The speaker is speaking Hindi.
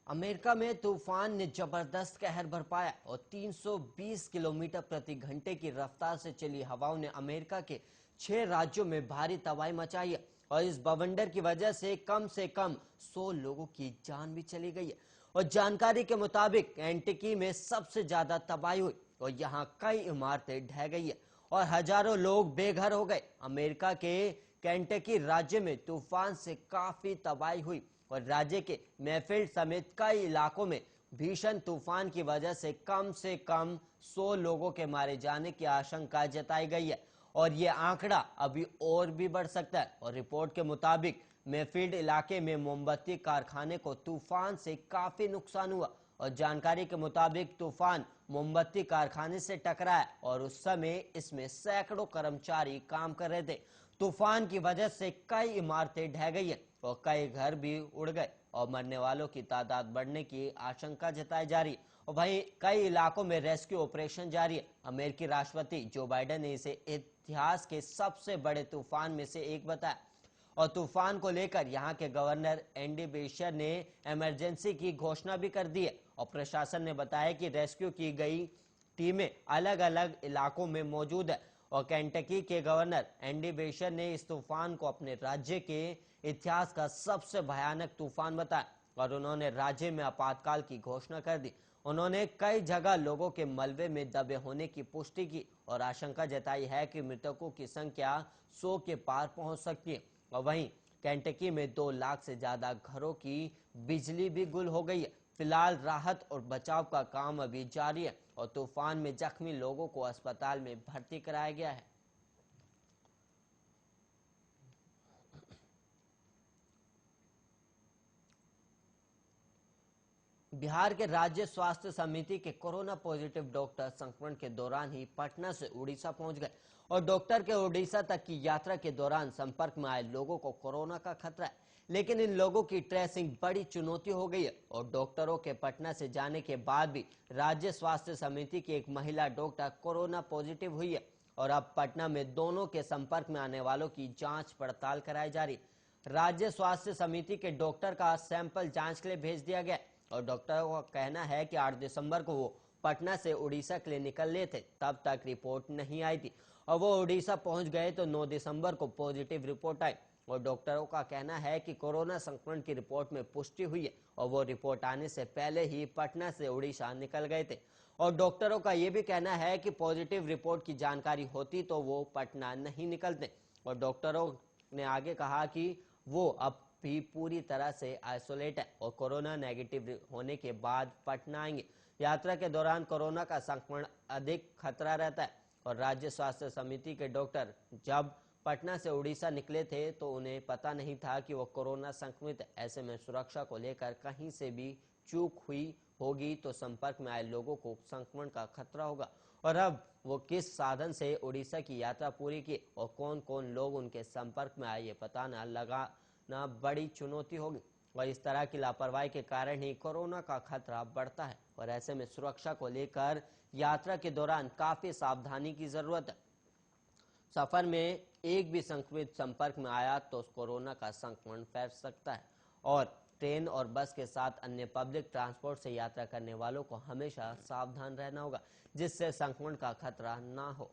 अमेरिका में तूफान ने जबरदस्त कहर बरपाया और 320 किलोमीटर प्रति घंटे की रफ्तार से चली हवाओं ने अमेरिका के 6 राज्यों में भारी तबाही मचाई है। और इस बवंडर की वजह से कम 100 लोगों की जान भी चली गई है। और जानकारी के मुताबिक केंटकी में सबसे ज्यादा तबाही हुई और यहाँ कई इमारतें ढह गई है और हजारों लोग बेघर हो गए। अमेरिका के केंटकी राज्य में तूफान से काफी तबाही हुई और राज्य के मैफील्ड समेत कई इलाकों में भीषण तूफान की वजह से कम 100 लोगों के मारे जाने की आशंका जताई गई है और ये आंकड़ा अभी और भी बढ़ सकता है। और रिपोर्ट के मुताबिक मैफील्ड इलाके में मोमबत्ती कारखाने को तूफान से काफी नुकसान हुआ और जानकारी के मुताबिक तूफान मोमबत्ती कारखाने से टकराया और उस समय इसमें सैकड़ों कर्मचारी काम कर रहे थे। तूफान की वजह से कई इमारतें ढह गई हैं और कई घर भी उड़ गए और मरने वालों की तादाद बढ़ने की आशंका जताई जा रही है। और वहीं कई इलाकों में रेस्क्यू ऑपरेशन जारी है। अमेरिकी राष्ट्रपति जो बाइडेन ने इसे इतिहास के सबसे बड़े तूफान में से एक बताया और तूफान को लेकर यहां के गवर्नर एंडी बेशर ने इमरजेंसी की घोषणा भी कर दी है। और प्रशासन ने बताया कि रेस्क्यू की गई टीमें अलग अलग इलाकों में मौजूद है और केंटकी के गवर्नर एंडी बेशर ने इस तूफान को अपने राज्य के इतिहास का सबसे भयानक तूफान बताया और उन्होंने राज्य में आपातकाल की घोषणा कर दी। उन्होंने कई जगह लोगों के मलबे में दबे होने की पुष्टि की और आशंका जताई है कि मृतकों की संख्या 100 के पार पहुंच सकती है। और वहीं केंटकी में 2 लाख से ज्यादा घरों की बिजली भी गुल हो गई है। फिलहाल राहत और बचाव का काम अभी जारी है और तूफान में जख्मी लोगों को अस्पताल में भर्ती कराया गया है। बिहार के राज्य स्वास्थ्य समिति के कोरोना पॉजिटिव डॉक्टर संक्रमण के दौरान ही पटना से उड़ीसा पहुंच गए और डॉक्टर के उड़ीसा तक की यात्रा के दौरान संपर्क में आए लोगों को कोरोना का खतरा है, लेकिन इन लोगों की ट्रेसिंग बड़ी चुनौती हो गई है। और डॉक्टरों के पटना से जाने के बाद भी राज्य स्वास्थ्य समिति की एक महिला डॉक्टर कोरोना पॉजिटिव हुई है और अब पटना में दोनों के संपर्क में आने वालों की जांच पड़ताल कराई जा रही है। राज्य स्वास्थ्य समिति के डॉक्टर का सैंपल जांच के लिए भेज दिया गया और डॉक्टरों का कहना है कि 8 दिसंबर को वो पटना से उड़ीसा के लिए निकले थे, तब तक रिपोर्ट नहीं आई थी और वो उड़ीसा पहुंच गए तो 9 दिसंबर को पॉजिटिव रिपोर्ट आई और डॉक्टरों का कहना है कि कोरोना संक्रमण की रिपोर्ट में पुष्टि हुई है और वो रिपोर्ट आने से पहले ही पटना से उड़ीसा निकल गए थे। और डॉक्टरों का ये भी कहना है कि पॉजिटिव रिपोर्ट की जानकारी होती तो वो पटना नहीं निकलते। और डॉक्टरों ने आगे कहा कि वो अब भी पूरी तरह से आइसोलेट है और कोरोना नेगेटिव होने के बाद पटना आएंगे। यात्रा के दौरान कोरोना का संक्रमण अधिक खतरा रहता है और राज्य स्वास्थ्य समिति के डॉक्टर जब पटना से उड़ीसा निकले थे तो उन्हें पता नहीं था कि वो कोरोना संक्रमित है। ऐसे में सुरक्षा को लेकर कहीं से भी चूक हुई होगी तो संपर्क में आए लोगों को संक्रमण का खतरा होगा। और अब वो किस साधन से उड़ीसा की यात्रा पूरी की और कौन कौन लोग उनके संपर्क में आए ये पता न लगा ना बड़ी चुनौती होगी और इस तरह की लापरवाही के कारण ही कोरोना का खतरा बढ़ता है और ऐसे में सुरक्षा को लेकर यात्रा के दौरान काफी सावधानी की जरूरत है। सफर में एक भी संक्रमित संपर्क में आया तो कोरोना का संक्रमण फैल सकता है और ट्रेन और बस के साथ अन्य पब्लिक ट्रांसपोर्ट से यात्रा करने वालों को हमेशा सावधान रहना होगा जिससे संक्रमण का खतरा ना हो।